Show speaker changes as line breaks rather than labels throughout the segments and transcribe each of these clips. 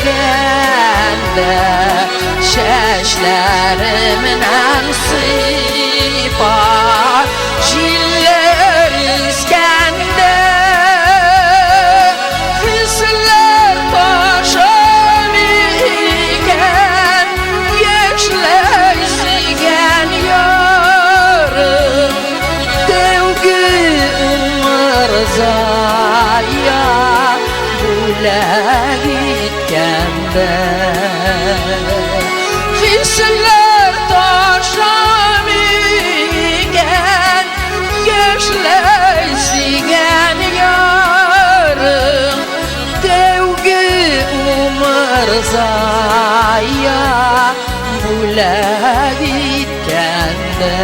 gelgende şeşlerimden sıypar jiller izgende hisler taşan iken yeşler izgen yarım devgi umarzaya bule gitkende hisler taşan iken yeşler izgen yarım devgi umarzaya bule gitkende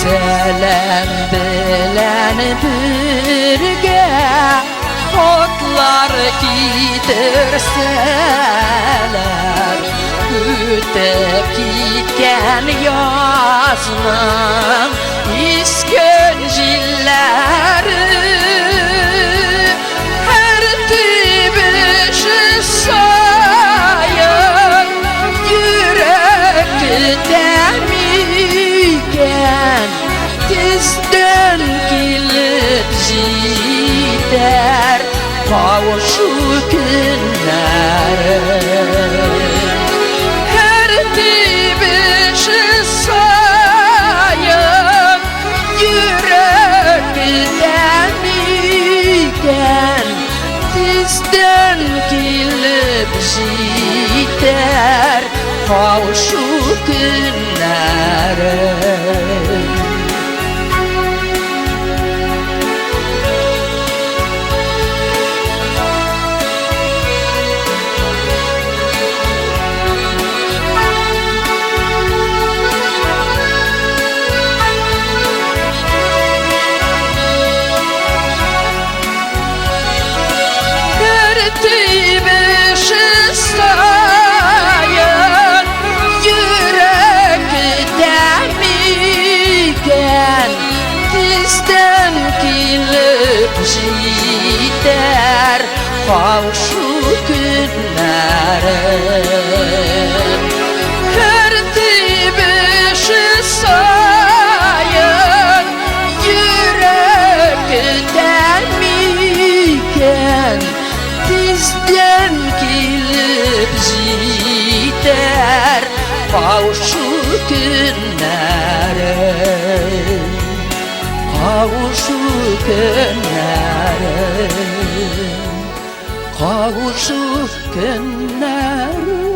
Selam bilen birge otlar giderseler ötüp gitken yazның iskencilleri her tibişi sayın yürekten tizden gelip gider kavuşu günlerim her tibişi sayın yürekten iken tizden gelip gider kavuşu günlerim tibişi sayın yürekten iken tizden gelip gider kavuşu günlerim her tibişi sayın yürekten iken tizden gelip gider kavuşu günlerim kavuşu günlerim kavuşu günlerim